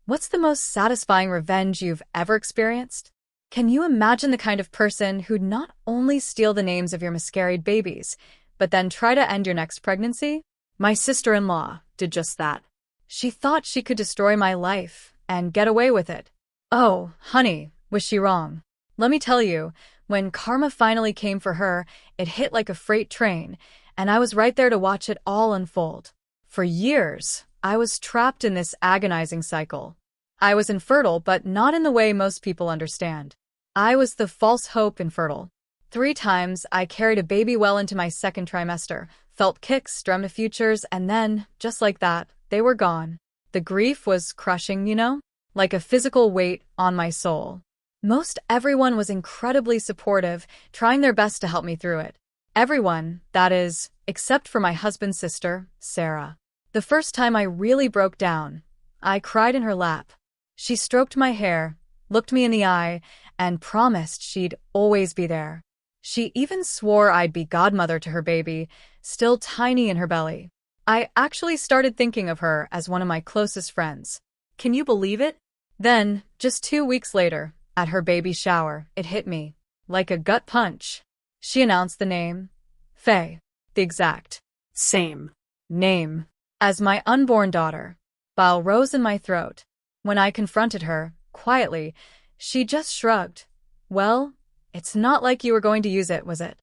What's the most satisfying revenge you've ever experienced? Can you imagine the kind of person who'd not only steal the names of your miscarried babies, but then try to end your next pregnancy? My sister-in-law did just that. She thought she could destroy my life and get away with it. Oh, honey, was she wrong? Let me tell you, when karma finally came for her, it hit like a freight train, and I was right there to watch it all unfold. For years, I was trapped in this agonizing cycle. I was infertile, but not in the way most people understand. I was the false hope infertile. 3 times, I carried a baby well into my second trimester, felt kicks, dreamt of futures, and then, just like that, they were gone. The grief was crushing, like a physical weight on my soul. Most everyone was incredibly supportive, trying their best to help me through it. Everyone, that is, except for my husband's sister, Sarah. The first time I really broke down, I cried in her lap. She stroked my hair, looked me in the eye, and promised she'd always be there. She even swore I'd be godmother to her baby, still tiny in her belly. I actually started thinking of her as one of my closest friends. Can you believe it? Then, just 2 weeks later, at her baby shower, it hit me, like a gut punch. She announced the name, Faye, the exact Same name as my unborn daughter. Bile rose in my throat. When I confronted her, quietly, she just shrugged. Well, it's not like you were going to use it, was it?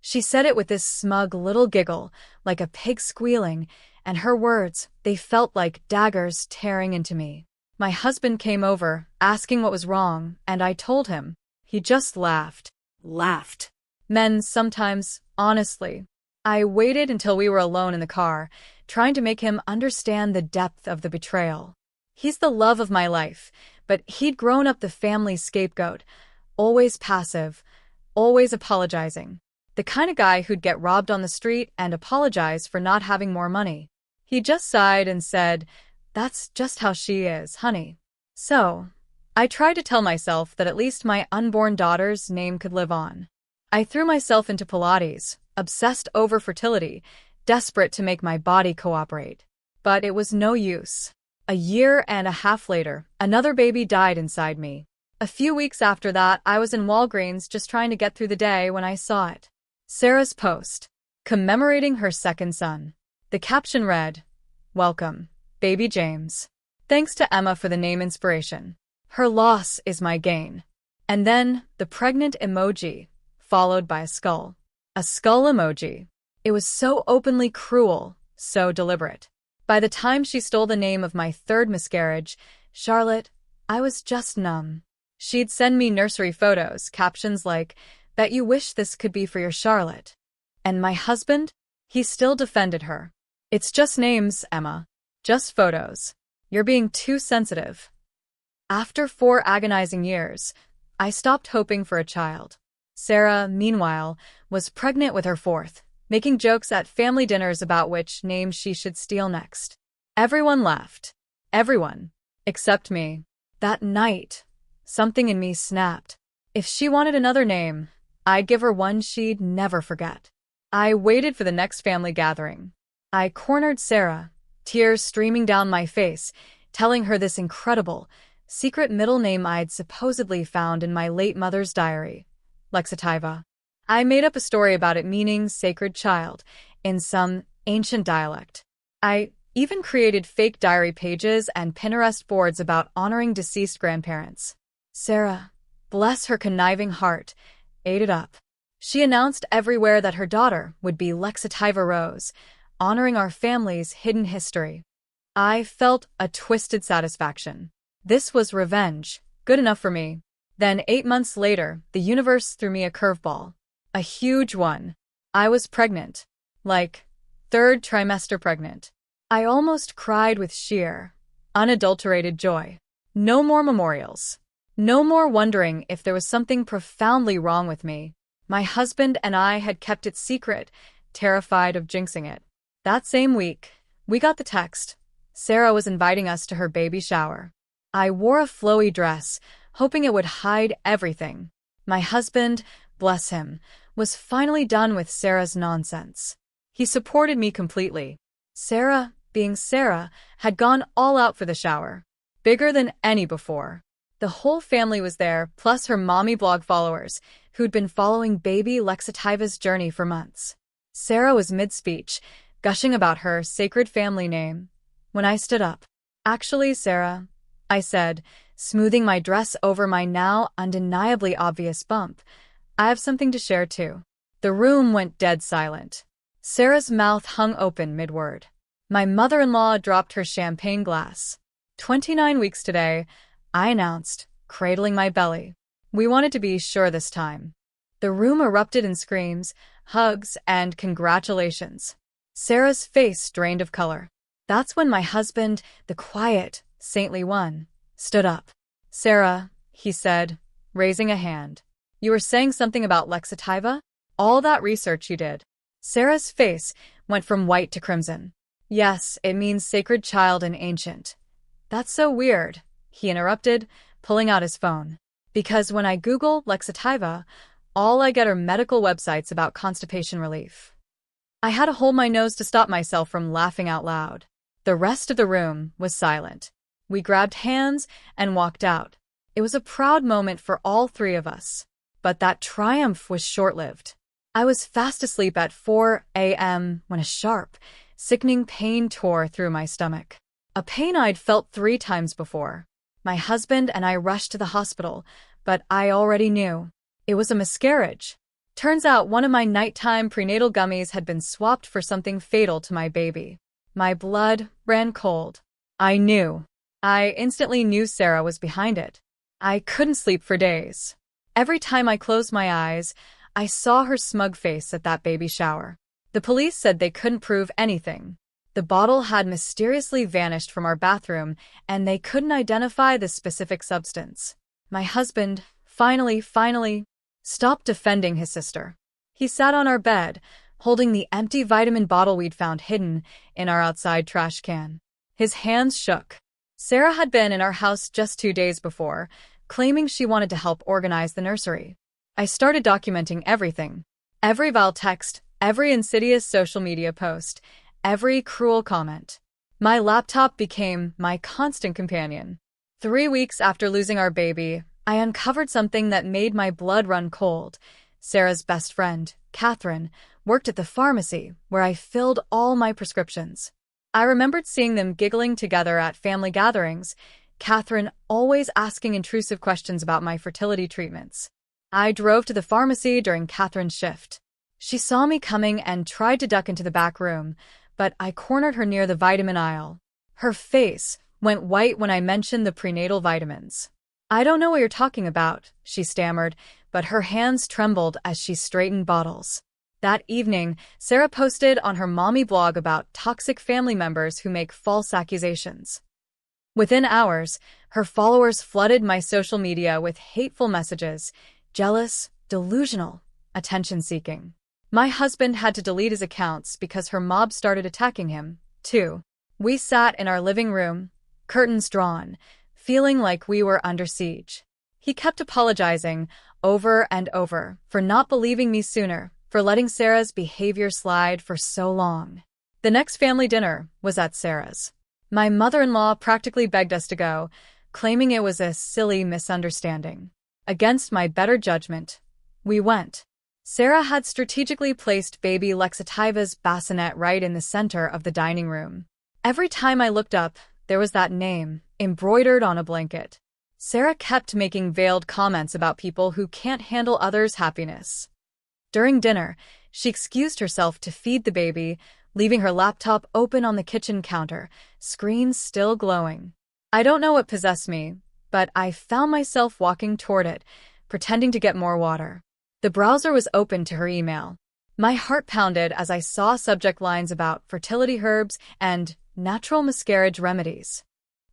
She said it with this smug little giggle, like a pig squealing, and her words, they felt like daggers tearing into me. My husband came over, asking what was wrong, and I told him. He just laughed. Laughed. Men sometimes, honestly. I waited until we were alone in the car, trying to make him understand the depth of the betrayal. He's the love of my life, but he'd grown up the family scapegoat, always passive, always apologizing. The kind of guy who'd get robbed on the street and apologize for not having more money. He just sighed and said, "That's just how she is, honey." So, I tried to tell myself that at least my unborn daughter's name could live on. I threw myself into Pilates, obsessed over fertility, desperate to make my body cooperate. But it was no use. 1.5 years later, another baby died inside me. A few weeks after that, I was in Walgreens just trying to get through the day when I saw it. Sarah's post, commemorating her second son. The caption read, "Welcome, baby James. Thanks to Emma for the name inspiration. Her loss is my gain." And then the pregnant emoji, followed by a skull. A skull emoji. It was so openly cruel, so deliberate. By the time she stole the name of my third miscarriage, Charlotte, I was just numb. She'd send me nursery photos, captions like, "Bet you wish this could be for your Charlotte." And my husband? He still defended her. "It's just names, Emma. Just photos. You're being too sensitive." After 4 agonizing years, I stopped hoping for a child. Sarah, meanwhile, was pregnant with her 4th, making jokes at family dinners about which name she should steal next. Everyone laughed. Everyone. Except me. That night, something in me snapped. If she wanted another name, I'd give her one she'd never forget. I waited for the next family gathering. I cornered Sarah, tears streaming down my face, telling her this incredible, secret middle name I'd supposedly found in my late mother's diary, Lexitiva. I made up a story about it meaning sacred child, in some ancient dialect. I even created fake diary pages and Pinterest boards about honoring deceased grandparents. Sarah, bless her conniving heart, ate it up. She announced everywhere that her daughter would be Lexitiva Rose, honoring our family's hidden history. I felt a twisted satisfaction. This was revenge, good enough for me. Then 8 months later, the universe threw me a curveball. A huge one. I was pregnant. Like, 3rd trimester pregnant. I almost cried with sheer, unadulterated joy. No more memorials. No more wondering if there was something profoundly wrong with me. My husband and I had kept it secret, terrified of jinxing it. That same week, we got the text. Sarah was inviting us to her baby shower. I wore a flowy dress, hoping it would hide everything. My husband, bless him, was finally done with Sarah's nonsense. He supported me completely. Sarah, being Sarah, had gone all out for the shower. bigger than any before. The whole family was there, plus her mommy blog followers, who'd been following baby Lexativa's journey for months. Sarah was mid-speech, gushing about her sacred family name, when I stood up. "Actually, Sarah," I said, smoothing my dress over my now undeniably obvious bump, "I have something to share too." The room went dead silent. Sarah's mouth hung open mid-word. My mother-in-law dropped her champagne glass. 29 weeks today, I announced, cradling my belly. We wanted to be sure this time. The room erupted in screams, hugs, and congratulations. Sarah's face drained of color. That's when my husband, the quiet, saintly one, stood up. "Sarah," he said, raising a hand. "You were saying something about Lexativa? All that research you did." Sarah's face went from white to crimson. "Yes, it means sacred child in ancient." "That's so weird," he interrupted, pulling out his phone. "Because when I Google Lexativa, all I get are medical websites about constipation relief." I had to hold my nose to stop myself from laughing out loud. The rest of the room was silent. We grabbed hands and walked out. It was a proud moment for all three of us. But that triumph was short-lived. I was fast asleep at 4 a.m. when a sharp, sickening pain tore through my stomach. A pain I'd felt 3 times before. My husband and I rushed to the hospital, but I already knew. It was a miscarriage. Turns out one of my nighttime prenatal gummies had been swapped for something fatal to my baby. My blood ran cold. I knew. I instantly knew Sarah was behind it. I couldn't sleep for days. Every time I closed my eyes, I saw her smug face at that baby shower. The police said they couldn't prove anything. The bottle had mysteriously vanished from our bathroom, and they couldn't identify the specific substance. My husband, finally, stopped defending his sister. He sat on our bed, holding the empty vitamin bottle we'd found hidden in our outside trash can. His hands shook. Sarah had been in our house just 2 days before, claiming she wanted to help organize the nursery. I started documenting everything. Every vile text, every insidious social media post, every cruel comment. My laptop became my constant companion. 3 weeks after losing our baby, I uncovered something that made my blood run cold. Sarah's best friend, Catherine, worked at the pharmacy where I filled all my prescriptions. I remembered seeing them giggling together at family gatherings, Catherine always asking intrusive questions about my fertility treatments. I drove to the pharmacy during Catherine's shift. She saw me coming and tried to duck into the back room, but I cornered her near the vitamin aisle. Her face went white when I mentioned the prenatal vitamins. "I don't know what you're talking about," she stammered, but her hands trembled as she straightened bottles. That evening, Sarah posted on her mommy blog about toxic family members who make false accusations. Within hours, her followers flooded my social media with hateful messages, jealous, delusional, attention-seeking. My husband had to delete his accounts because her mob started attacking him, too. We sat in our living room, curtains drawn, feeling like we were under siege. He kept apologizing, over and over, for not believing me sooner, for letting Sarah's behavior slide for so long. The next family dinner was at Sarah's. My mother-in-law practically begged us to go, claiming it was a silly misunderstanding. Against my better judgment, we went. Sarah had strategically placed baby Lexativa's bassinet right in the center of the dining room. Every time I looked up, there was that name, embroidered on a blanket. Sarah kept making veiled comments about people who can't handle others' happiness. During dinner, she excused herself to feed the baby, leaving her laptop open on the kitchen counter, screen still glowing. I don't know what possessed me, but I found myself walking toward it, pretending to get more water. The browser was open to her email. My heart pounded as I saw subject lines about fertility herbs and natural miscarriage remedies.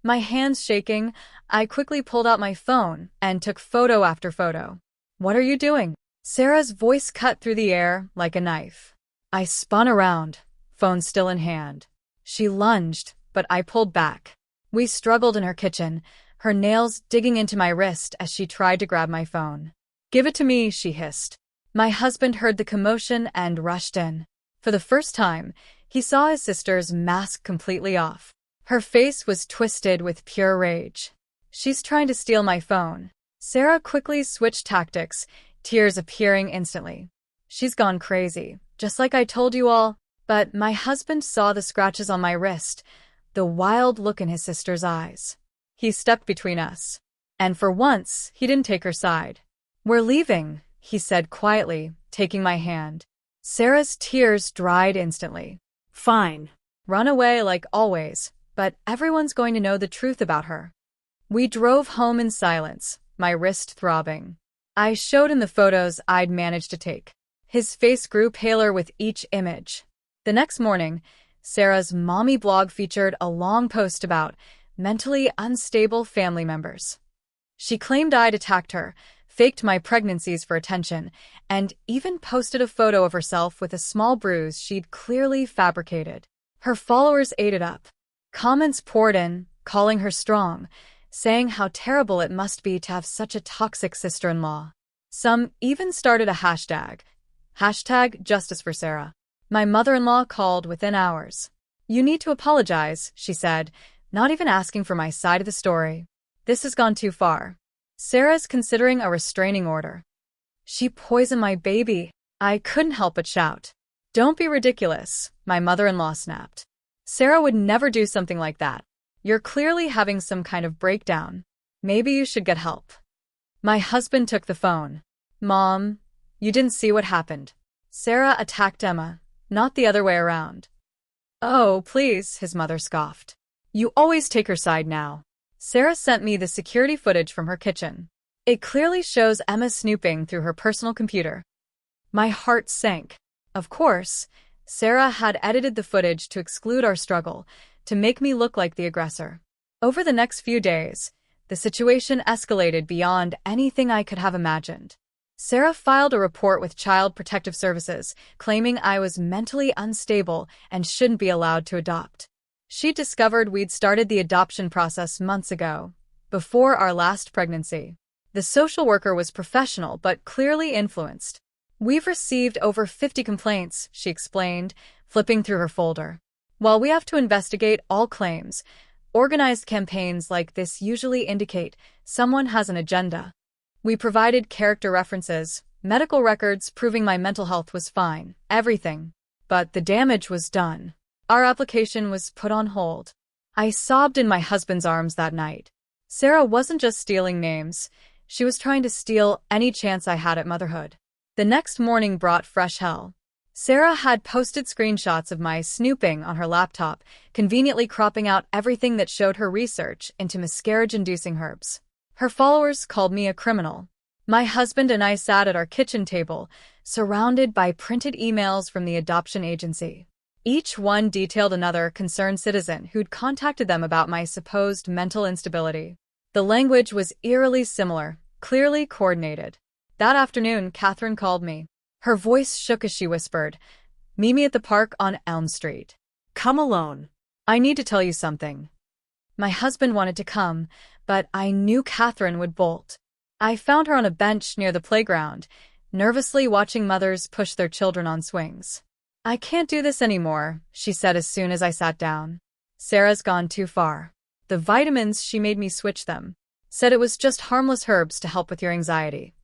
My hands shaking, I quickly pulled out my phone and took photo after photo. "What are you doing?" Sarah's voice cut through the air like a knife. I spun around, phone still in hand. She lunged, but I pulled back. We struggled in her kitchen, her nails digging into my wrist as she tried to grab my phone. "Give it to me," she hissed. My husband heard the commotion and rushed in. For the first time, he saw his sister's mask completely off. Her face was twisted with pure rage. She's trying to steal my phone. Sarah quickly switched tactics, tears appearing instantly. She's gone crazy, just like I told you all. But my husband saw the scratches on my wrist, the wild look in his sister's eyes. He stepped between us. And for once, he didn't take her side. "We're leaving," he said quietly, taking my hand. Sarah's tears dried instantly. Fine. Run away like always, but everyone's going to know the truth about her. We drove home in silence, my wrist throbbing. I showed him the photos I'd managed to take. His face grew paler with each image. The next morning, Sarah's mommy blog featured a long post about mentally unstable family members. She claimed I'd attacked her, faked my pregnancies for attention, and even posted a photo of herself with a small bruise she'd clearly fabricated. Her followers ate it up. Comments poured in, calling her strong, saying how terrible it must be to have such a toxic sister-in-law. Some even started a hashtag Justice for Sarah. My mother-in-law called within hours. "You need to apologize," she said, not even asking for my side of the story. "This has gone too far. Sarah's considering a restraining order." "She poisoned my baby." I couldn't help but shout. "Don't be ridiculous," my mother-in-law snapped. "Sarah would never do something like that. You're clearly having some kind of breakdown. Maybe you should get help." My husband took the phone. "Mom, you didn't see what happened. Sarah attacked Emma, not the other way around." "Oh, please," his mother scoffed. "You always take her side now." Sarah sent me the security footage from her kitchen. It clearly shows Emma snooping through her personal computer. My heart sank. Of course, Sarah had edited the footage to exclude our struggle, to make me look like the aggressor. Over the next few days, the situation escalated beyond anything I could have imagined. Sarah filed a report with Child Protective Services, claiming I was mentally unstable and shouldn't be allowed to adopt. She discovered we'd started the adoption process months ago, before our last pregnancy. The social worker was professional but clearly influenced. "We've received over 50 complaints," she explained, flipping through her folder. "While we have to investigate all claims, organized campaigns like this usually indicate someone has an agenda. We provided character references, medical records proving my mental health was fine, everything. But the damage was done. Our application was put on hold." I sobbed in my husband's arms that night. Sarah wasn't just stealing names. She was trying to steal any chance I had at motherhood. The next morning brought fresh hell. Sarah had posted screenshots of my snooping on her laptop, conveniently cropping out everything that showed her research into miscarriage-inducing herbs. Her followers called me a criminal. My husband and I sat at our kitchen table, surrounded by printed emails from the adoption agency. Each one detailed another concerned citizen who'd contacted them about my supposed mental instability. The language was eerily similar, clearly coordinated. That afternoon, Catherine called me. Her voice shook as she whispered, "Meet me at the park on Elm Street. Come alone. I need to tell you something." My husband wanted to come, but I knew Catherine would bolt. I found her on a bench near the playground, nervously watching mothers push their children on swings. "I can't do this anymore," she said as soon as I sat down. "Sarah's gone too far. The vitamins, she made me switch them. Said it was just harmless herbs to help with your anxiety."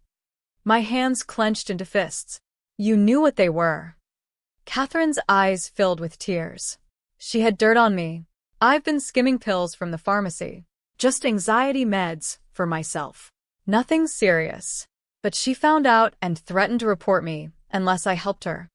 My hands clenched into fists. "You knew what they were." Catherine's eyes filled with tears. "She had dirt on me. I've been skimming pills from the pharmacy. Just anxiety meds for myself. Nothing serious. But she found out and threatened to report me unless I helped her."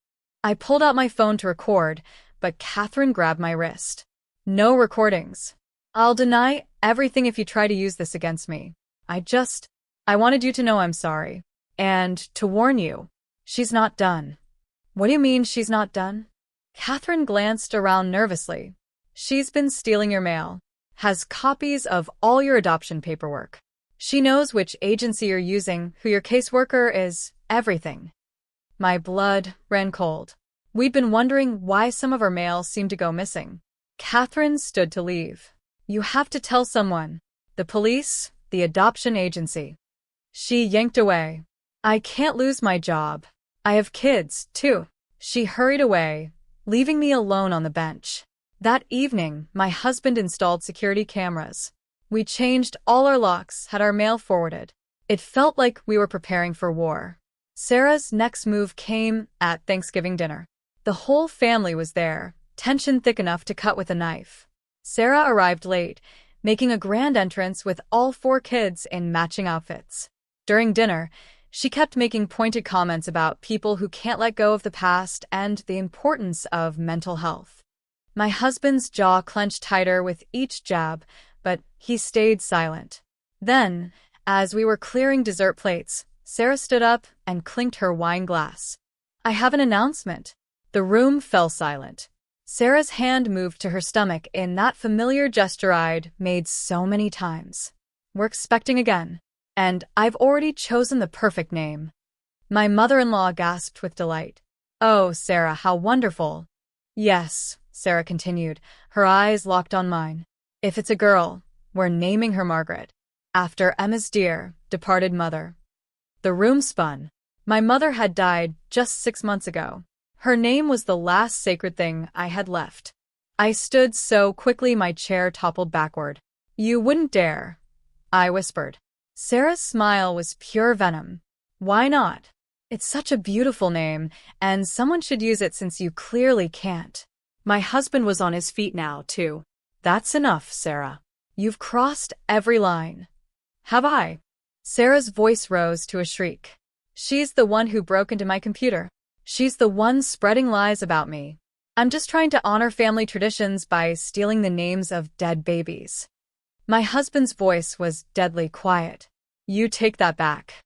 I pulled out my phone to record, but Catherine grabbed my wrist. "No recordings. I'll deny everything if you try to use this against me. I wanted you to know I'm sorry. And to warn you, she's not done." "What do you mean she's not done?" Catherine glanced around nervously. "She's been stealing your mail. Has copies of all your adoption paperwork. She knows which agency you're using, who your caseworker is, everything." My blood ran cold. We'd been wondering why some of our mail seemed to go missing. Catherine stood to leave. "You have to tell someone. The police, the adoption agency." She yanked away. "I can't lose my job. I have kids, too." She hurried away, leaving me alone on the bench. That evening, my husband installed security cameras. We changed all our locks, had our mail forwarded. It felt like we were preparing for war. Sarah's next move came at Thanksgiving dinner. The whole family was there, tension thick enough to cut with a knife. Sarah arrived late, making a grand entrance with all 4 kids in matching outfits. During dinner, she kept making pointed comments about people who can't let go of the past and the importance of mental health. My husband's jaw clenched tighter with each jab, but he stayed silent. Then, as we were clearing dessert plates, Sarah stood up and clinked her wine glass. "I have an announcement." The room fell silent. Sarah's hand moved to her stomach in that familiar gesture I'd made so many times. "We're expecting again. And I've already chosen the perfect name." My mother-in-law gasped with delight. "Oh, Sarah, how wonderful." "Yes," Sarah continued, her eyes locked on mine. "If it's a girl, we're naming her Margaret, after Emma's dear, departed mother." The room spun. My mother had died just 6 months ago. Her name was the last sacred thing I had left. I stood so quickly my chair toppled backward. "You wouldn't dare," I whispered. Sarah's smile was pure venom. "Why not? It's such a beautiful name, and someone should use it since you clearly can't." My husband was on his feet now, too. "That's enough, Sarah. You've crossed every line." "Have I?" Sarah's voice rose to a shriek. "She's the one who broke into my computer. She's the one spreading lies about me. I'm just trying to honor family traditions by stealing the names of dead babies." My husband's voice was deadly quiet. "You take that back."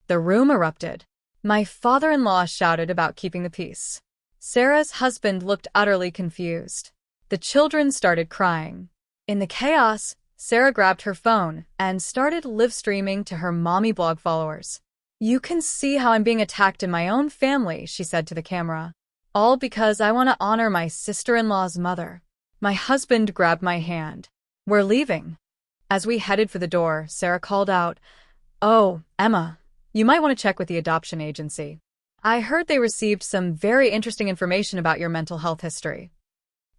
The room erupted. My father-in-law shouted about keeping the peace. Sarah's husband looked utterly confused. The children started crying. In the chaos, Sarah grabbed her phone and started live streaming to her mommy blog followers. "You can see how I'm being attacked in my own family," she said to the camera. "All because I want to honor my sister-in-law's mother." My husband grabbed my hand. "We're leaving." As we headed for the door, Sarah called out, "Oh, Emma, you might want to check with the adoption agency. I heard they received some very interesting information about your mental health history."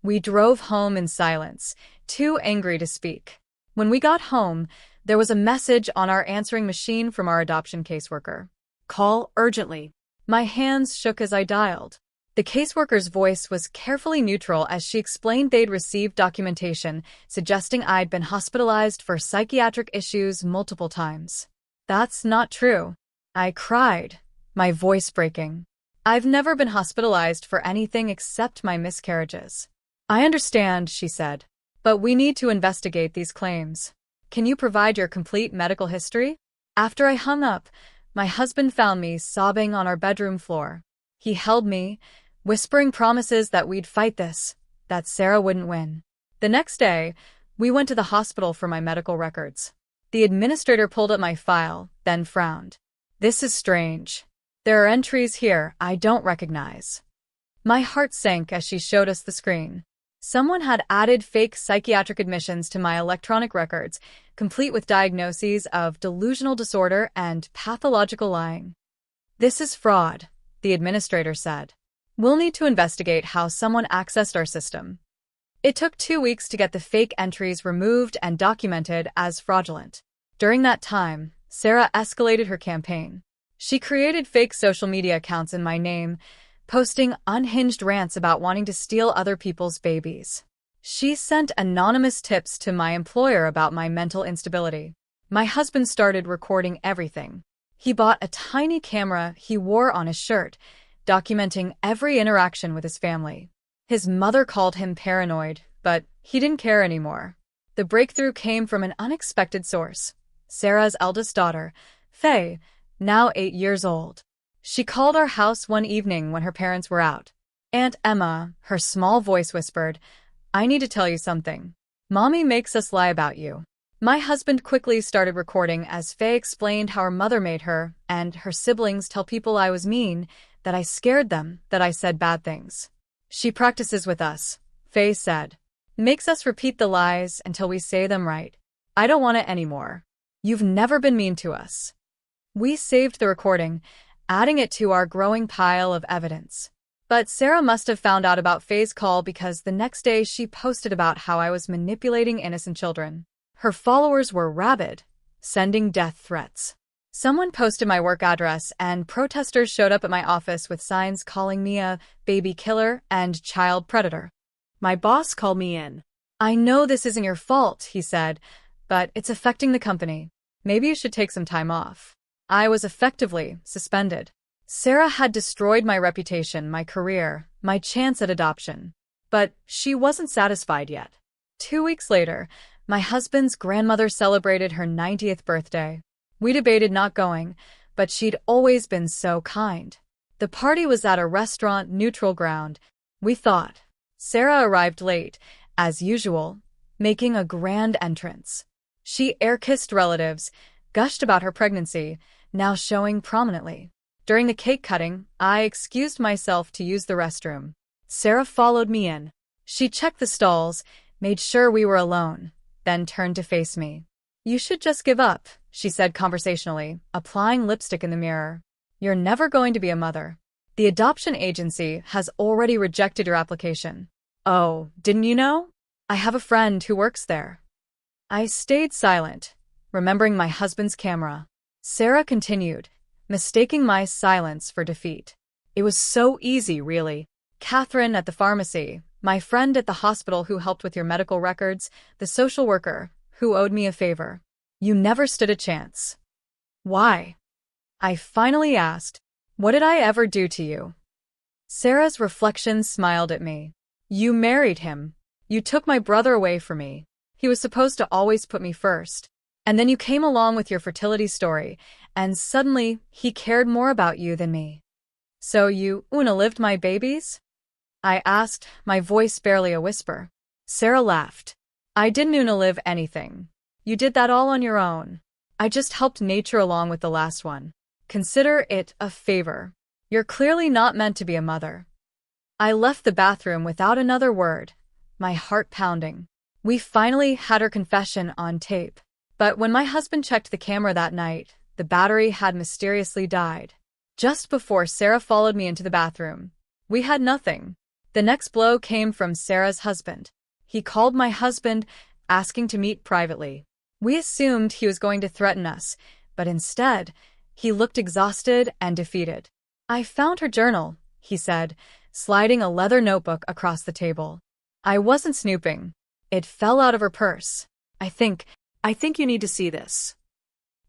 We drove home in silence, too angry to speak. When we got home, there was a message on our answering machine from our adoption caseworker. "Call urgently." My hands shook as I dialed. The caseworker's voice was carefully neutral as she explained they'd received documentation suggesting I'd been hospitalized for psychiatric issues multiple times. "That's not true." I cried, my voice breaking. "I've never been hospitalized for anything except my miscarriages." "I understand," she said, "but we need to investigate these claims. Can you provide your complete medical history?" After I hung up, my husband found me sobbing on our bedroom floor. He held me, whispering promises that we'd fight this, that Sarah wouldn't win. The next day, we went to the hospital for my medical records. The administrator pulled up my file, then frowned. "This is strange. There are entries here I don't recognize." My heart sank as she showed us the screen. Someone had added fake psychiatric admissions to my electronic records, complete with diagnoses of delusional disorder and pathological lying. "This is fraud," the administrator said. "We'll need to investigate how someone accessed our system." It took 2 weeks to get the fake entries removed and documented as fraudulent. During that time, Sarah escalated her campaign. She created fake social media accounts in my name, posting unhinged rants about wanting to steal other people's babies. She sent anonymous tips to my employer about my mental instability. My husband started recording everything. He bought a tiny camera he wore on his shirt, documenting every interaction with his family. His mother called him paranoid, but he didn't care anymore. The breakthrough came from an unexpected source. Sarah's eldest daughter, Faye, now 8 years old. She called our house one evening when her parents were out. "Aunt Emma," her small voice whispered, "I need to tell you something. Mommy makes us lie about you." My husband quickly started recording as Faye explained how her mother made her and her siblings tell people I was mean, that I scared them, that I said bad things. "She practices with us," Faye said. "Makes us repeat the lies until we say them right. I don't want it anymore. You've never been mean to us." We saved the recording, adding it to our growing pile of evidence. But Sarah must have found out about Faye's call because the next day she posted about how I was manipulating innocent children. Her followers were rabid, sending death threats. Someone posted my work address, and protesters showed up at my office with signs calling me a baby killer and child predator. My boss called me in. I know this isn't your fault, he said, but it's affecting the company. Maybe you should take some time off. I was effectively suspended. Sarah had destroyed my reputation, my career, my chance at adoption. But she wasn't satisfied yet. 2 weeks later, my husband's grandmother celebrated her 90th birthday. We debated not going, but she'd always been so kind. The party was at a restaurant neutral ground, we thought. Sarah arrived late, as usual, making a grand entrance. She air-kissed relatives, gushed about her pregnancy, now showing prominently. During the cake cutting, I excused myself to use the restroom. Sarah followed me in. She checked the stalls, made sure we were alone, then turned to face me. You should just give up, she said conversationally, applying lipstick in the mirror. You're never going to be a mother. The adoption agency has already rejected your application. Oh, didn't you know? I have a friend who works there. I stayed silent, remembering my husband's camera. Sarah continued, mistaking my silence for defeat. It was so easy, really. Catherine at the pharmacy, my friend at the hospital who helped with your medical records, the social worker who owed me a favor. You never stood a chance. Why? I finally asked, what did I ever do to you? Sarah's reflection smiled at me. You married him. You took my brother away from me. He was supposed to always put me first. And then you came along with your fertility story, and suddenly he cared more about you than me. So you unalived my babies? I asked, my voice barely a whisper. Sarah laughed. I didn't unalive anything. You did that all on your own. I just helped nature along with the last one. Consider it a favor. You're clearly not meant to be a mother. I left the bathroom without another word, my heart pounding. We finally had her confession on tape. But when my husband checked the camera that night, the battery had mysteriously died. Just before Sarah followed me into the bathroom, we had nothing. The next blow came from Sarah's husband. He called my husband, asking to meet privately. We assumed he was going to threaten us, but instead, he looked exhausted and defeated. I found her journal, he said, sliding a leather notebook across the table. I wasn't snooping. It fell out of her purse. I think you need to see this.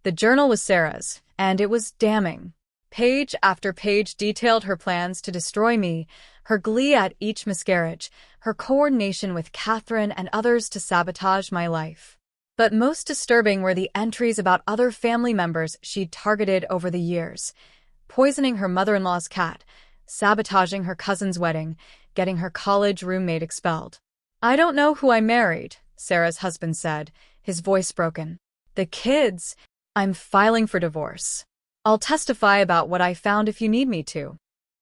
The journal was Sarah's, and it was damning. Page after page detailed her plans to destroy me, her glee at each miscarriage, her coordination with Catherine and others to sabotage my life. But most disturbing were the entries about other family members she'd targeted over the years, poisoning her mother-in-law's cat, sabotaging her cousin's wedding, getting her college roommate expelled. I don't know who I married, Sarah's husband said, his voice broken. The kids, I'm filing for divorce. I'll testify about what I found if you need me to.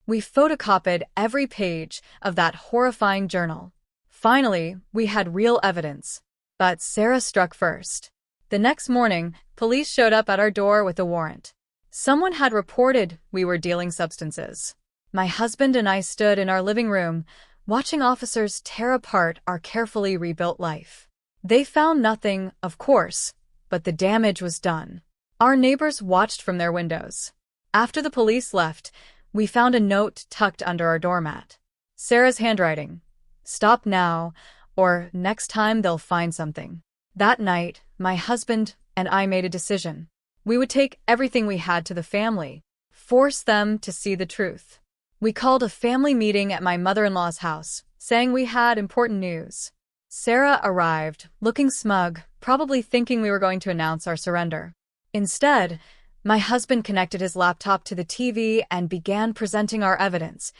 We photocopied every page of that horrifying journal. Finally, we had real evidence. But Sarah struck first. The next morning, police showed up at our door with a warrant. Someone had reported we were dealing substances. My husband and I stood in our living room, watching officers tear apart our carefully rebuilt life. They found nothing, of course, but the damage was done. Our neighbors watched from their windows. After the police left, we found a note tucked under our doormat. Sarah's handwriting. Stop now, or next time they'll find something. That night, my husband and I made a decision. We would take everything we had to the family, force them to see the truth. We called a family meeting at my mother-in-law's house, saying we had important news. Sarah arrived, looking smug, probably thinking we were going to announce our surrender. Instead, my husband connected his laptop to the TV and began presenting our evidence.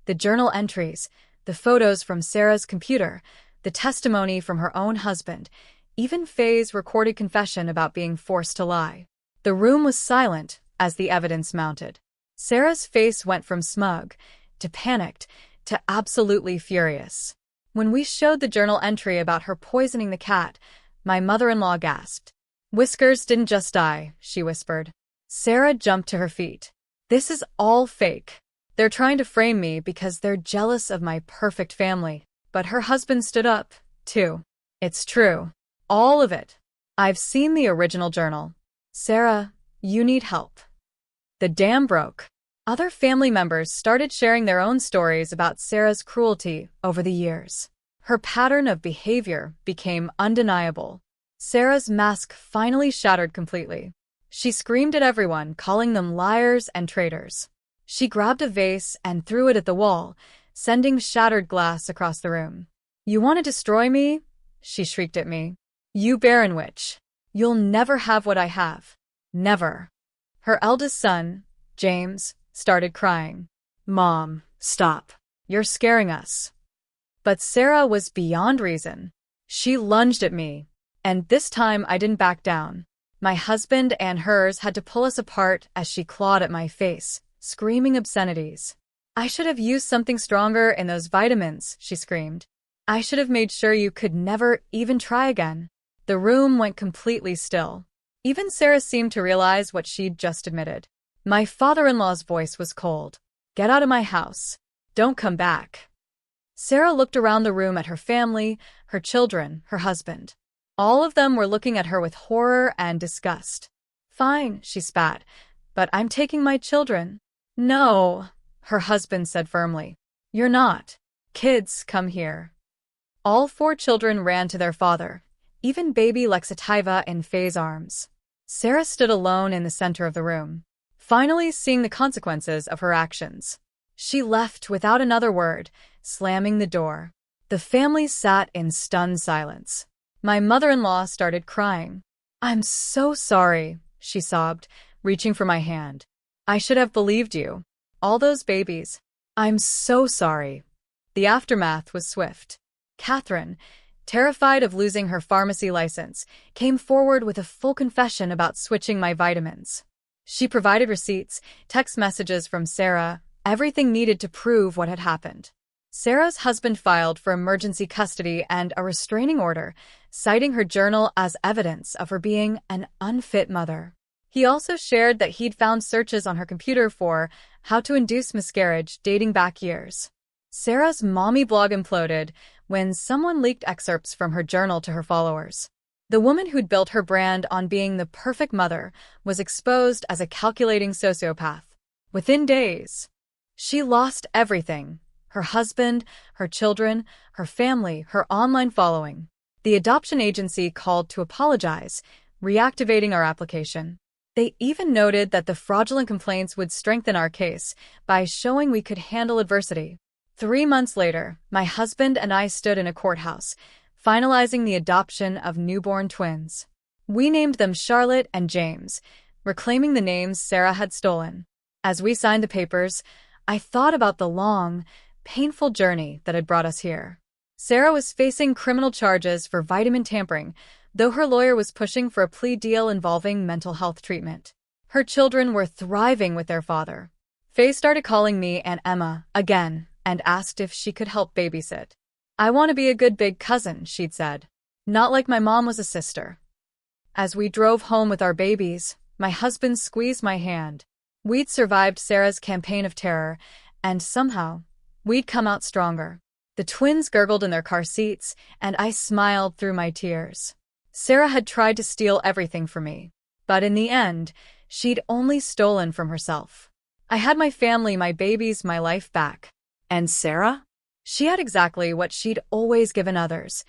The journal entries, the photos from Sarah's computer, the testimony from her own husband, even Faye's recorded confession about being forced to lie. The room was silent as the evidence mounted. Sarah's face went from smug to panicked to absolutely furious. When we showed the journal entry about her poisoning the cat, my mother-in-law gasped. Whiskers didn't just die, she whispered. Sarah jumped to her feet. This is all fake. They're trying to frame me because they're jealous of my perfect family. But her husband stood up, too. It's true. All of it. I've seen the original journal. Sarah, you need help. The dam broke. Other family members started sharing their own stories about Sarah's cruelty over the years. Her pattern of behavior became undeniable. Sarah's mask finally shattered completely. She screamed at everyone, calling them liars and traitors. She grabbed a vase and threw it at the wall, sending shattered glass across the room. "You want to destroy me?" she shrieked at me. "You barren witch. You'll never have what I have. Never." Her eldest son, James, started crying. "Mom, stop. You're scaring us." But Sarah was beyond reason. She lunged at me, and this time I didn't back down. My husband and hers had to pull us apart as she clawed at my face, screaming obscenities. "I should have used something stronger in those vitamins," she screamed. "I should have made sure you could never even try again." The room went completely still. Even Sarah seemed to realize what she'd just admitted. My father-in-law's voice was cold. "Get out of my house. Don't come back." Sarah looked around the room at her family, her children, her husband. All of them were looking at her with horror and disgust. "Fine," she spat, "but I'm taking my children." "No," her husband said firmly. "You're not. Kids, come here." All 4 children ran to their father, even baby Lexitiva in Faye's arms. Sarah stood alone in the center of the room, finally seeing the consequences of her actions. She left without another word, slamming the door. The family sat in stunned silence. My mother-in-law started crying. "I'm so sorry," she sobbed, reaching for my hand. "I should have believed you. All those babies. I'm so sorry." The aftermath was swift. Catherine, terrified of losing her pharmacy license, came forward with a full confession about switching my vitamins. She provided receipts, text messages from Sarah, everything needed to prove what had happened. Sarah's husband filed for emergency custody and a restraining order, citing her journal as evidence of her being an unfit mother. He also shared that he'd found searches on her computer for how to induce miscarriage dating back years. Sarah's mommy blog imploded when someone leaked excerpts from her journal to her followers. The woman who'd built her brand on being the perfect mother was exposed as a calculating sociopath. Within days, she lost everything: her husband, her children, her family, her online following. The adoption agency called to apologize, reactivating our application. They even noted that the fraudulent complaints would strengthen our case by showing we could handle adversity. 3 months later, my husband and I stood in a courthouse, finalizing the adoption of newborn twins. We named them Charlotte and James, reclaiming the names Sarah had stolen. As we signed the papers, I thought about the long, painful journey that had brought us here. Sarah was facing criminal charges for vitamin tampering, though her lawyer was pushing for a plea deal involving mental health treatment. Her children were thriving with their father. Faye started calling me Aunt Emma again and asked if she could help babysit. "I want to be a good big cousin," she'd said. "Not like my mom was a sister." As we drove home with our babies, my husband squeezed my hand. We'd survived Sarah's campaign of terror, and somehow, we'd come out stronger. The twins gurgled in their car seats, and I smiled through my tears. Sarah had tried to steal everything from me, but in the end, she'd only stolen from herself. I had my family, my babies, my life back. And Sarah? She had exactly what she'd always given others: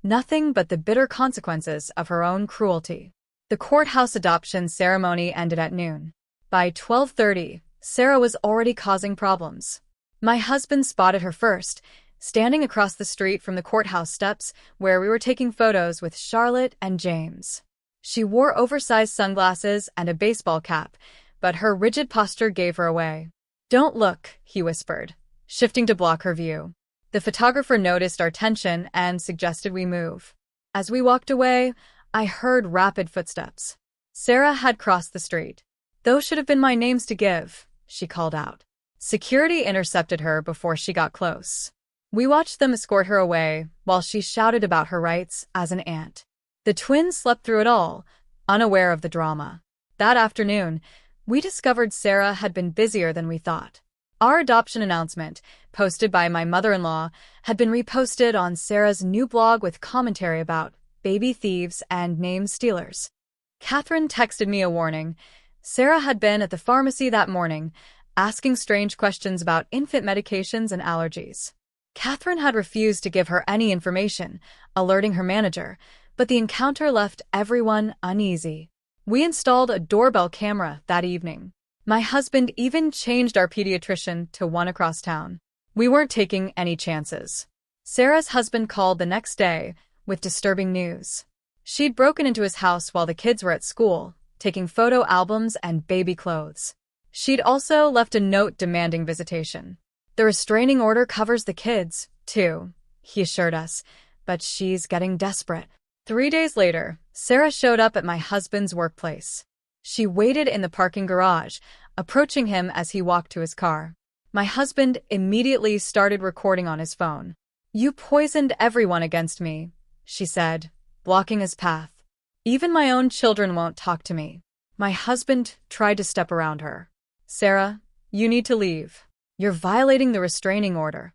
nothing but the bitter consequences of her own cruelty. The courthouse adoption ceremony ended at noon. By 12:30, Sarah was already causing problems. My husband spotted her first, standing across the street from the courthouse steps where we were taking photos with Charlotte and James. She wore oversized sunglasses and a baseball cap, but her rigid posture gave her away. "Don't look," he whispered, shifting to block her view. The photographer noticed our tension and suggested we move. As we walked away, I heard rapid footsteps. Sarah had crossed the street. "Those should have been my names to give," she called out. Security intercepted her before she got close. We watched them escort her away while she shouted about her rights as an aunt. The twins slept through it all, unaware of the drama. That afternoon, we discovered Sarah had been busier than we thought. Our adoption announcement, posted by my mother-in-law, had been reposted on Sarah's new blog with commentary about baby thieves and name stealers. Catherine texted me a warning. Sarah had been at the pharmacy that morning, asking strange questions about infant medications and allergies. Catherine had refused to give her any information, alerting her manager, but the encounter left everyone uneasy. We installed a doorbell camera that evening. My husband even changed our pediatrician to one across town. We weren't taking any chances. Sarah's husband called the next day with disturbing news. She'd broken into his house while the kids were at school, taking photo albums and baby clothes. She'd also left a note demanding visitation. The restraining order covers the kids, too, he assured us, but she's getting desperate. 3 days later, Sarah showed up at my husband's workplace. She waited in the parking garage, approaching him as he walked to his car. My husband immediately started recording on his phone. "You poisoned everyone against me," she said, blocking his path. "Even my own children won't talk to me." My husband tried to step around her. "Sarah, you need to leave. You're violating the restraining order.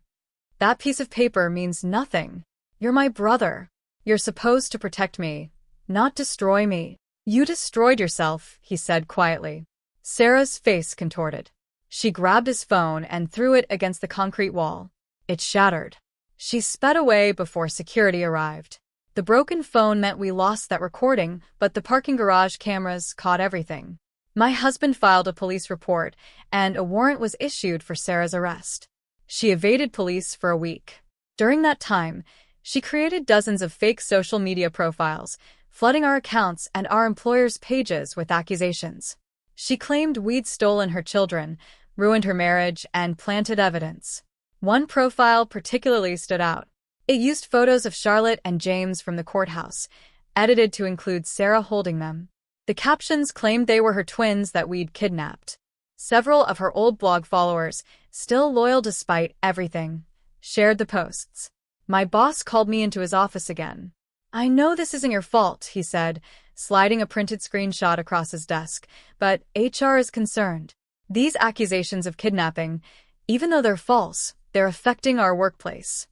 That piece of paper means nothing. You're my brother. You're supposed to protect me, not destroy me." "You destroyed yourself," he said quietly. Sarah's face contorted. She grabbed his phone and threw it against the concrete wall. It shattered. She sped away before security arrived. The broken phone meant we lost that recording, but the parking garage cameras caught everything. My husband filed a police report, and a warrant was issued for Sarah's arrest. She evaded police for a week. During that time, she created dozens of fake social media profiles, flooding our accounts and our employers' pages with accusations. She claimed we'd stolen her children, ruined her marriage, and planted evidence. One profile particularly stood out. It used photos of Charlotte and James from the courthouse, edited to include Sarah holding them. The captions claimed they were her twins that we'd kidnapped. Several of her old blog followers, still loyal despite everything, shared the posts. My boss called me into his office again. "I know this isn't your fault," he said, sliding a printed screenshot across his desk, "but HR is concerned. These accusations of kidnapping, even though they're false, they're affecting our workplace."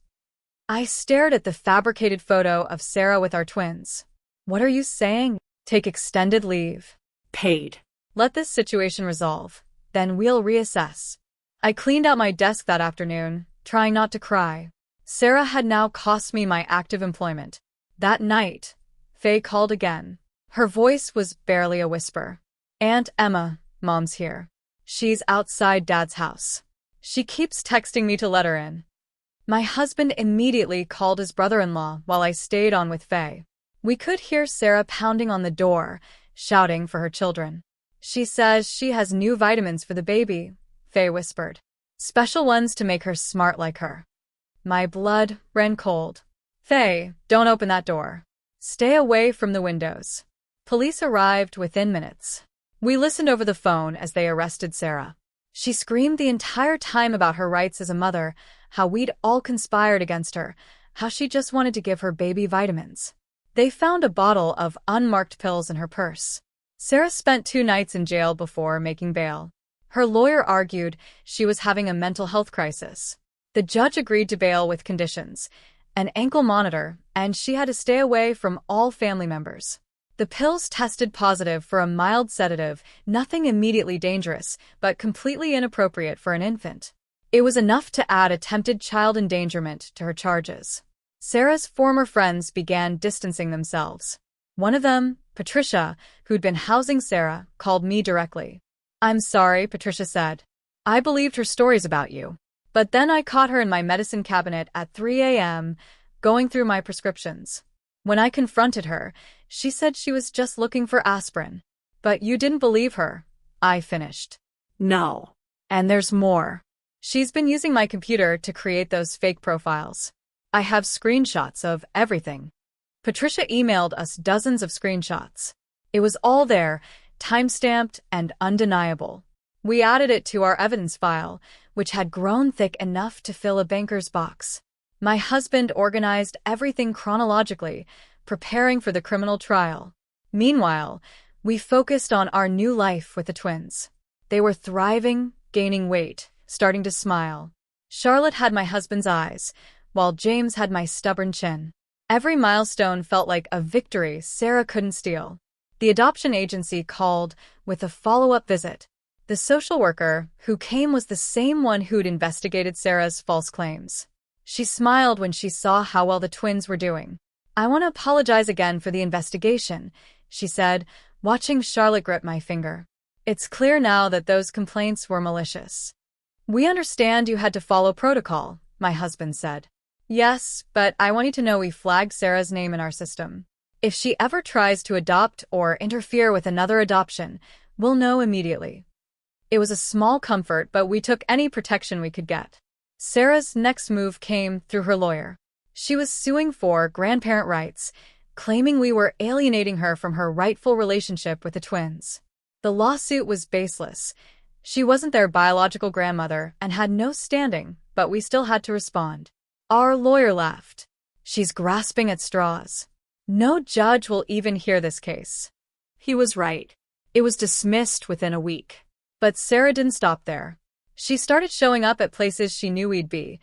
I stared at the fabricated photo of Sarah with our twins. "What are you saying?" "Take extended leave. Paid. Let this situation resolve. Then we'll reassess." I cleaned out my desk that afternoon, trying not to cry. Sarah had now cost me my active employment. That night, Faye called again. Her voice was barely a whisper. "Aunt Emma, Mom's here. She's outside Dad's house. She keeps texting me to let her in." My husband immediately called his brother-in-law while I stayed on with Faye. We could hear Sarah pounding on the door, shouting for her children. "She says she has new vitamins for the baby," Faye whispered. "Special ones to make her smart like her." My blood ran cold. "Faye, don't open that door. Stay away from the windows." Police arrived within minutes. We listened over the phone as they arrested Sarah. She screamed the entire time about her rights as a mother, how we'd all conspired against her, how she just wanted to give her baby vitamins. They found a bottle of unmarked pills in her purse. Sarah spent 2 nights in jail before making bail. Her lawyer argued she was having a mental health crisis. The judge agreed to bail with conditions, an ankle monitor, and she had to stay away from all family members. The pills tested positive for a mild sedative, nothing immediately dangerous, but completely inappropriate for an infant. It was enough to add attempted child endangerment to her charges. Sarah's former friends began distancing themselves. One of them, Patricia, who'd been housing Sarah, called me directly. "I'm sorry," Patricia said. "I believed her stories about you. But then I caught her in my medicine cabinet at 3 a.m., going through my prescriptions. When I confronted her, she said she was just looking for aspirin. But you didn't believe her," I finished. "No. And there's more. She's been using my computer to create those fake profiles. I have screenshots of everything." Patricia emailed us dozens of screenshots. It was all there, time-stamped and undeniable. We added it to our evidence file, which had grown thick enough to fill a banker's box. My husband organized everything chronologically, preparing for the criminal trial. Meanwhile, we focused on our new life with the twins. They were thriving, gaining weight, starting to smile. Charlotte had my husband's eyes, while James had my stubborn chin. Every milestone felt like a victory Sarah couldn't steal. The adoption agency called with a follow-up visit. The social worker who came was the same one who'd investigated Sarah's false claims. She smiled when she saw how well the twins were doing. "I want to apologize again for the investigation," she said, watching Charlotte grip my finger. "It's clear now that those complaints were malicious." "We understand you had to follow protocol," my husband said. "Yes, but I want you to know we flagged Sarah's name in our system. If she ever tries to adopt or interfere with another adoption, we'll know immediately." It was a small comfort, but we took any protection we could get. Sarah's next move came through her lawyer. She was suing for grandparent rights, claiming we were alienating her from her rightful relationship with the twins. The lawsuit was baseless. She wasn't their biological grandmother and had no standing, but we still had to respond. Our lawyer laughed. "She's grasping at straws. No judge will even hear this case." He was right. It was dismissed within a week. But Sarah didn't stop there. She started showing up at places she knew we'd be: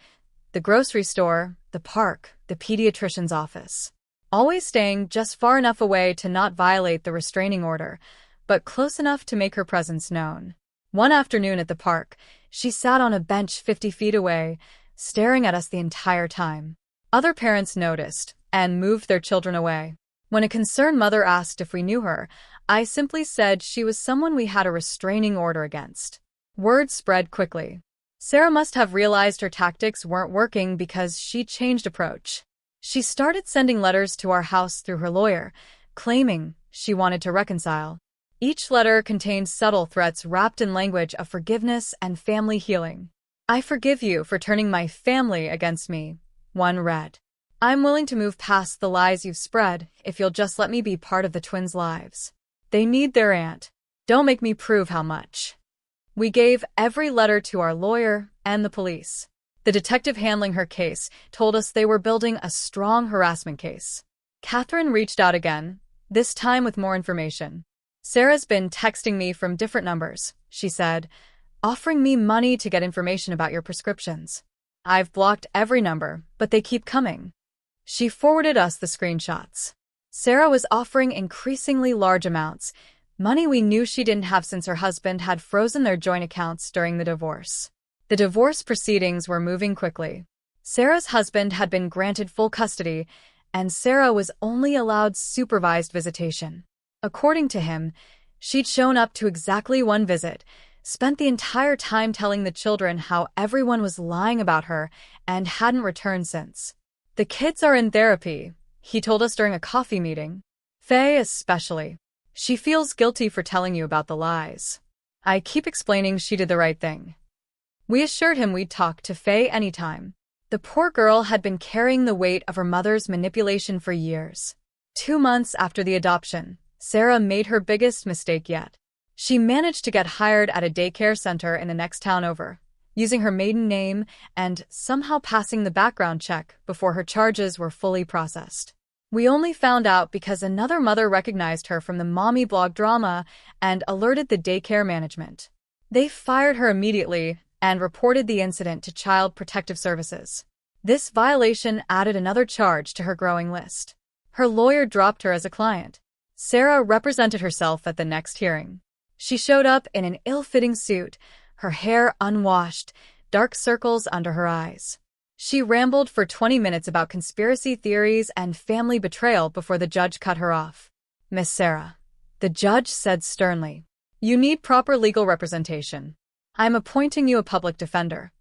the grocery store, the park, the pediatrician's office. Always staying just far enough away to not violate the restraining order, but close enough to make her presence known. One afternoon at the park, she sat on a bench 50 feet away, staring at us the entire time. Other parents noticed and moved their children away. When a concerned mother asked if we knew her, I simply said she was someone we had a restraining order against. Word spread quickly. Sarah must have realized her tactics weren't working because she changed approach. She started sending letters to our house through her lawyer, claiming she wanted to reconcile. Each letter contained subtle threats wrapped in language of forgiveness and family healing. "I forgive you for turning my family against me," one read. "I'm willing to move past the lies you've spread if you'll just let me be part of the twins' lives. They need their aunt. Don't make me prove how much." We gave every letter to our lawyer and the police. The detective handling her case told us they were building a strong harassment case. Catherine reached out again, this time with more information. "Sarah's been texting me from different numbers," she said, "offering me money to get information about your prescriptions. I've blocked every number, but they keep coming." She forwarded us the screenshots. Sarah was offering increasingly large amounts, money we knew she didn't have since her husband had frozen their joint accounts during the divorce. The divorce proceedings were moving quickly. Sarah's husband had been granted full custody, and Sarah was only allowed supervised visitation. According to him, she'd shown up to exactly one visit, spent the entire time telling the children how everyone was lying about her, and hadn't returned since. "The kids are in therapy," he told us during a coffee meeting. "Faye especially. She feels guilty for telling you about the lies. I keep explaining she did the right thing." We assured him we'd talk to Faye anytime. The poor girl had been carrying the weight of her mother's manipulation for years. 2 months after the adoption, Sarah made her biggest mistake yet. She managed to get hired at a daycare center in the next town over, using her maiden name and somehow passing the background check before her charges were fully processed. We only found out because another mother recognized her from the mommy blog drama and alerted the daycare management. They fired her immediately and reported the incident to Child Protective Services. This violation added another charge to her growing list. Her lawyer dropped her as a client. Sarah represented herself at the next hearing. She showed up in an ill-fitting suit, her hair unwashed, dark circles under her eyes. She rambled for 20 minutes about conspiracy theories and family betrayal before the judge cut her off. "Miss Sarah," the judge said sternly, "you need proper legal representation. I'm appointing you a public defender."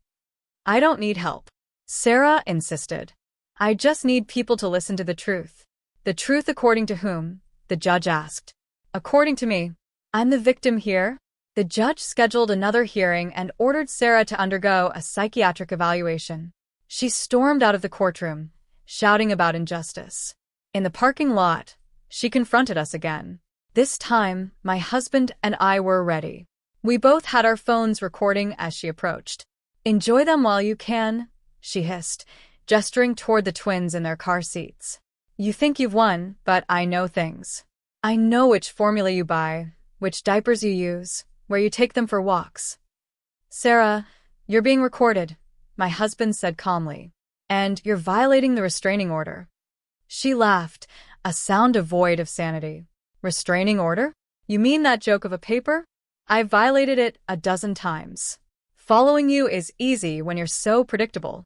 "I don't need help," Sarah insisted. "I just need people to listen to the truth." "The truth according to whom?" the judge asked. "According to me. I'm the victim here." The judge scheduled another hearing and ordered Sarah to undergo a psychiatric evaluation. She stormed out of the courtroom, shouting about injustice. In the parking lot, she confronted us again. This time, my husband and I were ready. We both had our phones recording as she approached. "Enjoy them while you can," she hissed, gesturing toward the twins in their car seats. "You think you've won, but I know things. I know which formula you buy, which diapers you use, where you take them for walks." "Sarah, "You're being recorded," my husband said calmly. "And you're violating the restraining order." She laughed, a sound devoid of sanity. "Restraining order? You mean that joke of a paper? I've violated it a dozen times. Following you is easy when you're so predictable."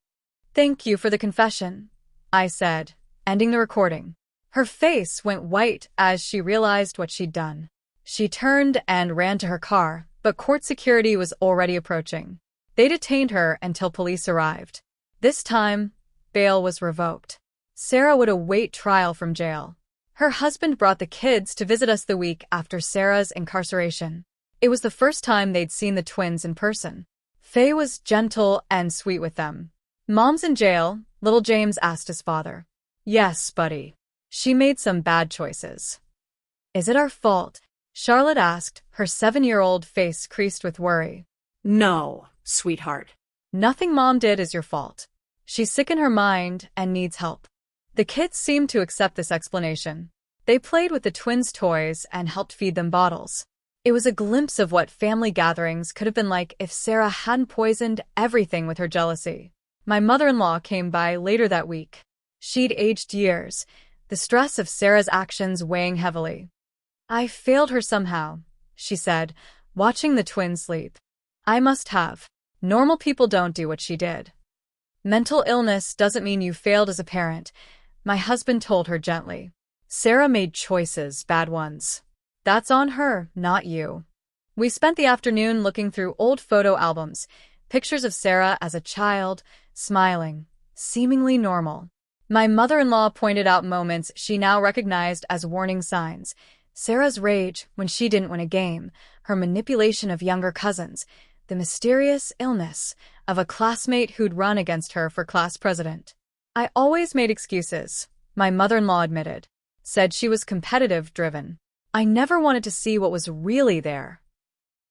"Thank you for the confession," I said, ending the recording. Her face went white as she realized what she'd done. She turned and ran to her car, but court security was already approaching. They detained her until police arrived. This time, bail was revoked. Sarah would await trial from jail. Her husband brought the kids to visit us the week after Sarah's incarceration. It was the first time they'd seen the twins in person. Faye was gentle and sweet with them. "Mom's in jail?" little James asked his father. "Yes, buddy. She made some bad choices." "Is it our fault?" Charlotte asked, her 7-year-old face creased with worry. No, sweetheart. "Nothing Mom did is your fault. She's sick in her mind and needs help." The kids seemed to accept this explanation. They played with the twins' toys and helped feed them bottles. It was a glimpse of what family gatherings could have been like if Sarah hadn't poisoned everything with her jealousy. My mother-in-law came by later that week. She'd aged years, the stress of Sarah's actions weighing heavily. "I failed her somehow," she said, watching the twins sleep. "I must have. Normal people don't do what she did." "Mental illness doesn't mean you failed as a parent," my husband told her gently. "Sarah made choices, bad ones. That's on her, not you." We spent the afternoon looking through old photo albums, pictures of Sarah as a child, smiling, seemingly normal. My mother-in-law pointed out moments she now recognized as warning signs. Sarah's rage when she didn't win a game, her manipulation of younger cousins, the mysterious illness of a classmate who'd run against her for class president. "I always made excuses," my mother-in-law admitted. "Said she was competitive-driven. I never wanted to see what was really there."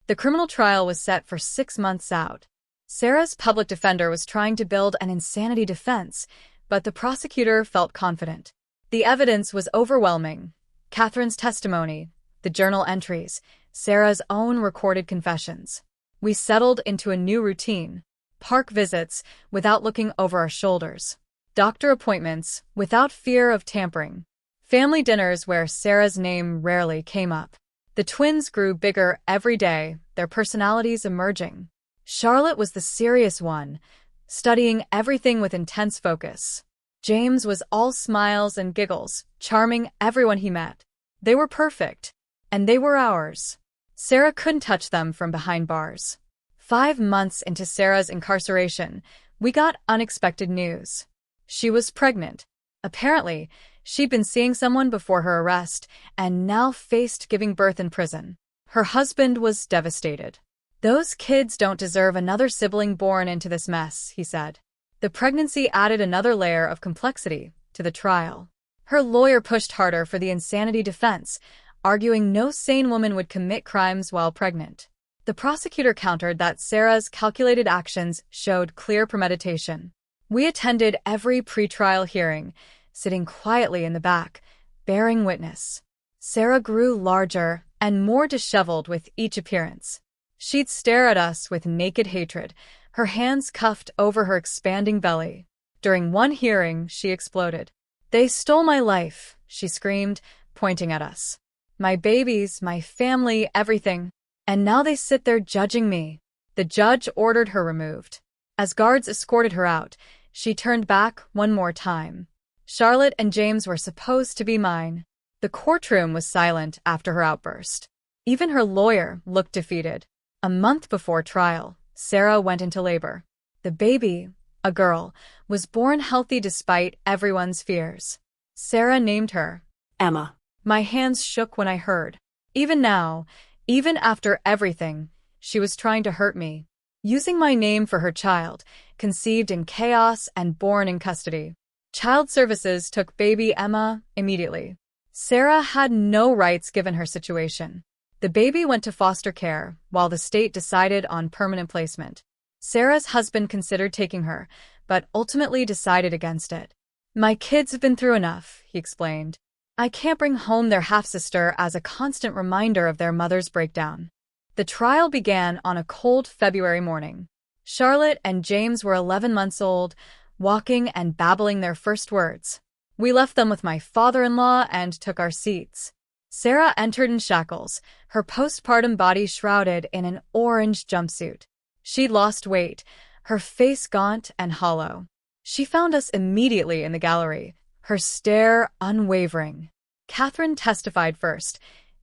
The criminal trial was set for 6 months out. Sarah's public defender was trying to build an insanity defense, but the prosecutor felt confident. The evidence was overwhelming. Catherine's testimony, the journal entries, Sarah's own recorded confessions. We settled into a new routine. Park visits without looking over our shoulders. Doctor appointments without fear of tampering. Family dinners where Sarah's name rarely came up. The twins grew bigger every day, their personalities emerging. Charlotte was the serious one, studying everything with intense focus. James was all smiles and giggles, charming everyone he met. They were perfect, and they were ours. Sarah couldn't touch them from behind bars. 5 months into Sarah's incarceration, we got unexpected news. She was pregnant. Apparently, she'd been seeing someone before her arrest and now faced giving birth in prison. Her husband was devastated. "Those kids don't deserve another sibling born into this mess," he said. The pregnancy added another layer of complexity to the trial. Her lawyer pushed harder for the insanity defense, arguing no sane woman would commit crimes while pregnant. The prosecutor countered that Sarah's calculated actions showed clear premeditation. We attended every pretrial hearing, sitting quietly in the back, bearing witness. Sarah grew larger and more disheveled with each appearance. She'd stare at us with naked hatred, her hands cuffed over her expanding belly. During one hearing, she exploded. "They stole my life," she screamed, pointing at us. "My babies, my family, everything. And now they sit there judging me." The judge ordered her removed. As guards escorted her out, she turned back one more time. Charlotte and James were supposed to be mine. The courtroom was silent after her outburst. Even her lawyer looked defeated. A month before trial, Sarah went into labor. The baby, a girl, was born healthy despite everyone's fears. Sarah named her Emma. My hands shook when I heard. Even now, even after everything, she was trying to hurt me. Using my name for her child, conceived in chaos and born in custody. Child Services took baby Emma immediately. Sarah had no rights given her situation. The baby went to foster care, while the state decided on permanent placement. Sarah's husband considered taking her, but ultimately decided against it. "My kids have been through enough," he explained. "I can't bring home their half-sister as a constant reminder of their mother's breakdown." The trial began on a cold February morning. Charlotte and James were 11 months old, walking and babbling their first words. We left them with my father-in-law and took our seats. Sarah entered in shackles, her postpartum body shrouded in an orange jumpsuit. She'd lost weight, her face gaunt and hollow. She found us immediately in the gallery, her stare unwavering. Catherine testified first,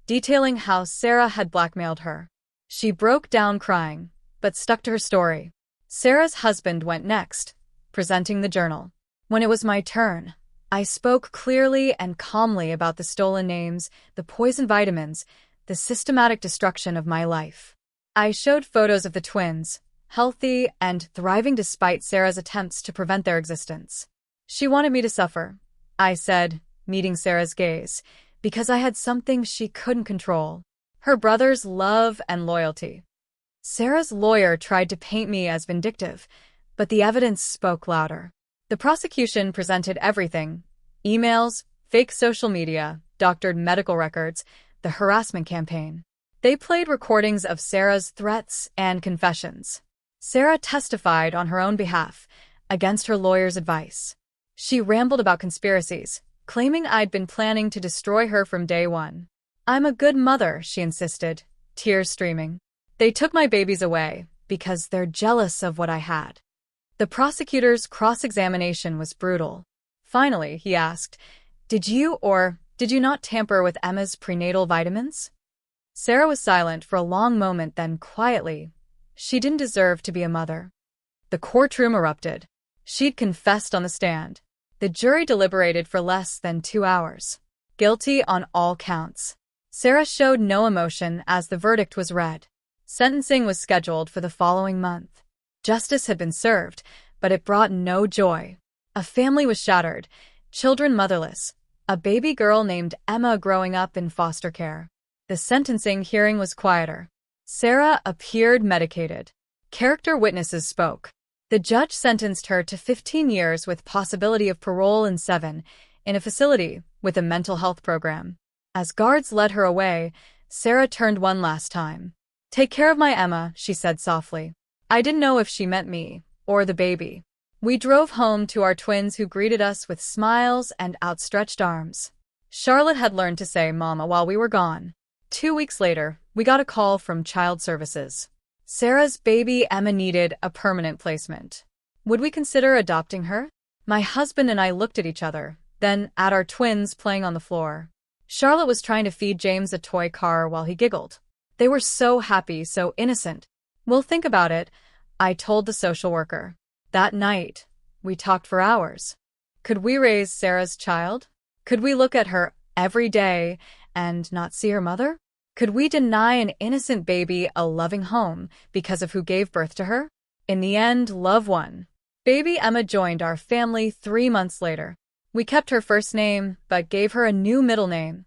detailing how Sarah had blackmailed her. She broke down crying, but stuck to her story. Sarah's husband went next, presenting the journal. When it was my turn, I spoke clearly and calmly about the stolen names, the poison vitamins, the systematic destruction of my life. I showed photos of the twins, healthy and thriving despite Sarah's attempts to prevent their existence. She wanted me to suffer, I said, meeting Sarah's gaze, because I had something she couldn't control: her brother's love and loyalty. Sarah's lawyer tried to paint me as vindictive, but the evidence spoke louder. The prosecution presented everything: emails, fake social media, doctored medical records, the harassment campaign. They played recordings of Sarah's threats and confessions. Sarah testified on her own behalf, against her lawyer's advice. She rambled about conspiracies, claiming I'd been planning to destroy her from day one. I'm a good mother, she insisted, tears streaming. They took my babies away because they're jealous of what I had. The prosecutor's cross-examination was brutal. Finally, he asked, Did you not tamper with Emma's prenatal vitamins? Sarah was silent for a long moment, then quietly, she didn't deserve to be a mother. The courtroom erupted. She'd confessed on the stand. The jury deliberated for less than 2 hours. Guilty on all counts. Sarah showed no emotion as the verdict was read. Sentencing was scheduled for the following month. Justice had been served, but it brought no joy. A family was shattered, children motherless, a baby girl named Emma growing up in foster care. The sentencing hearing was quieter. Sarah appeared medicated. Character witnesses spoke. The judge sentenced her to 15 years with possibility of parole and 7 in a facility with a mental health program. As guards led her away, Sarah turned one last time. Take care of my Emma, she said softly. I didn't know if she meant me or the baby. We drove home to our twins, who greeted us with smiles and outstretched arms. Charlotte had learned to say mama while we were gone. 2 weeks later, we got a call from Child Services. Sarah's baby Emma needed a permanent placement. Would we consider adopting her? My husband and I looked at each other, then at our twins playing on the floor. Charlotte was trying to feed James a toy car while he giggled. They were so happy, so innocent. We'll think about it, I told the social worker. That night, we talked for hours. Could we raise Sarah's child? Could we look at her every day and not see her mother? Could we deny an innocent baby a loving home because of who gave birth to her? In the end, love won. Baby Emma joined our family 3 months later. We kept her first name, but gave her a new middle name: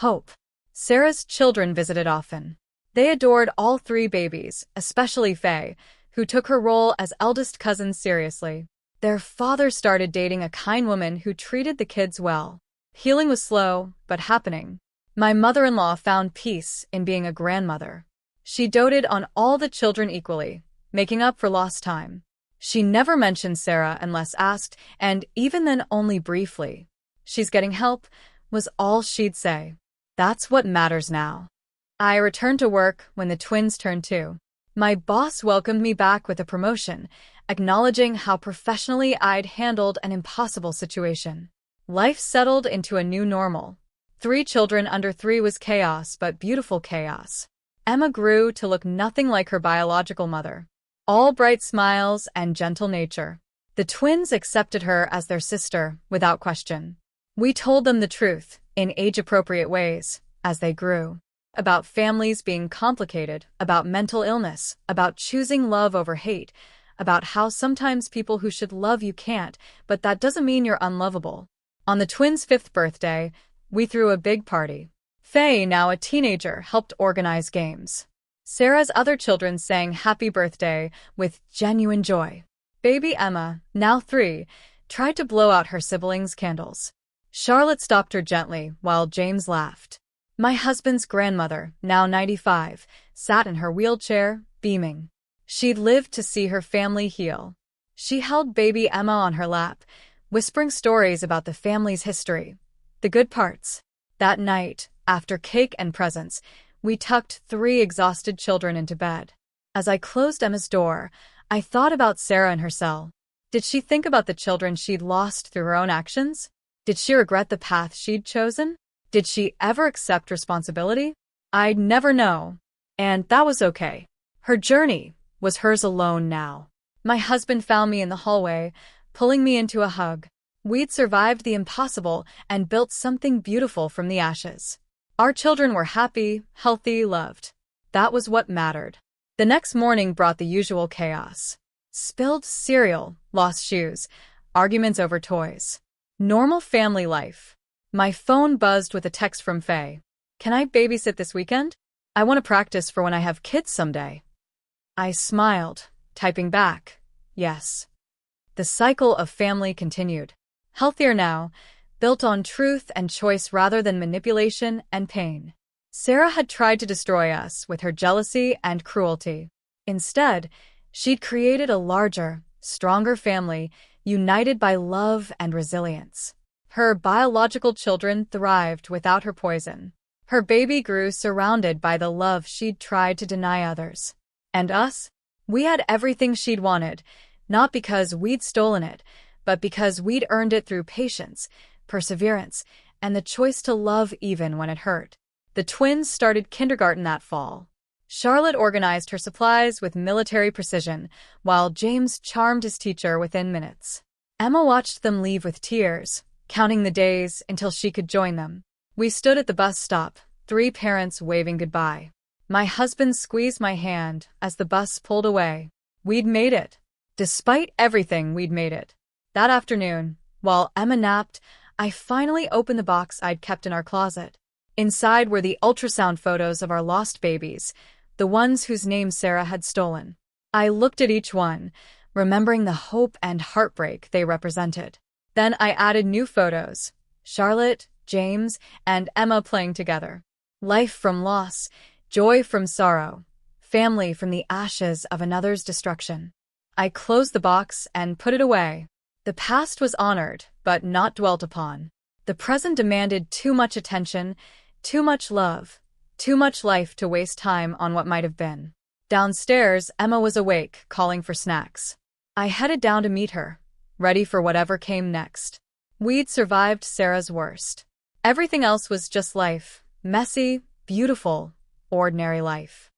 Hope. Sarah's children visited often. They adored all 3 babies, especially Faye, who took her role as eldest cousin seriously. Their father started dating a kind woman who treated the kids well. Healing was slow, but happening. My mother-in-law found peace in being a grandmother. She doted on all the children equally, making up for lost time. She never mentioned Sarah unless asked, and even then only briefly. She's getting help, was all she'd say. That's what matters now. I returned to work when the twins turned 2. My boss welcomed me back with a promotion, acknowledging how professionally I'd handled an impossible situation. Life settled into a new normal. 3 children under 3 was chaos, but beautiful chaos. Emma grew to look nothing like her biological mother. All bright smiles and gentle nature. The twins accepted her as their sister, without question. We told them the truth, in age-appropriate ways, as they grew. About families being complicated, about mental illness, about choosing love over hate, about how sometimes people who should love you can't, but that doesn't mean you're unlovable. On the twins' 5th birthday, we threw a big party. Faye, now a teenager, helped organize games. Sarah's other children sang happy birthday with genuine joy. Baby Emma, now 3, tried to blow out her siblings' candles. Charlotte stopped her gently while James laughed. My husband's grandmother, now 95, sat in her wheelchair, beaming. She'd lived to see her family heal. She held baby Emma on her lap, whispering stories about the family's history, the good parts. That night, after cake and presents, we tucked 3 exhausted children into bed. As I closed Emma's door, I thought about Sarah in her cell. Did she think about the children she'd lost through her own actions? Did she regret the path she'd chosen? Did she ever accept responsibility? I'd never know. And that was okay. Her journey was hers alone now. My husband found me in the hallway, pulling me into a hug. We'd survived the impossible and built something beautiful from the ashes. Our children were happy, healthy, loved. That was what mattered. The next morning brought the usual chaos. Spilled cereal, lost shoes, arguments over toys. Normal family life. My phone buzzed with a text from Faye. Can I babysit this weekend? I want to practice for when I have kids someday. I smiled, typing back, yes. The cycle of family continued. Healthier now, built on truth and choice rather than manipulation and pain. Sarah had tried to destroy us with her jealousy and cruelty. Instead, she'd created a larger, stronger family, united by love and resilience. Her biological children thrived without her poison. Her baby grew surrounded by the love she'd tried to deny others. And us? We had everything she'd wanted, not because we'd stolen it, but because we'd earned it through patience, perseverance, and the choice to love even when it hurt. The twins started kindergarten that fall. Charlotte organized her supplies with military precision, while James charmed his teacher within minutes. Emma watched them leave with tears, counting the days until she could join them. We stood at the bus stop, 3 parents waving goodbye. My husband squeezed my hand as the bus pulled away. We'd made it. Despite everything, we'd made it. That afternoon, while Emma napped, I finally opened the box I'd kept in our closet. Inside were the ultrasound photos of our lost babies, the ones whose names Sarah had stolen. I looked at each one, remembering the hope and heartbreak they represented. Then I added new photos, Charlotte, James, and Emma playing together. Life from loss, joy from sorrow, family from the ashes of another's destruction. I closed the box and put it away. The past was honored, but not dwelt upon. The present demanded too much attention, too much love, too much life to waste time on what might have been. Downstairs, Emma was awake, calling for snacks. I headed down to meet her, ready for whatever came next. We'd survived Sarah's worst. Everything else was just life, messy, beautiful, ordinary life.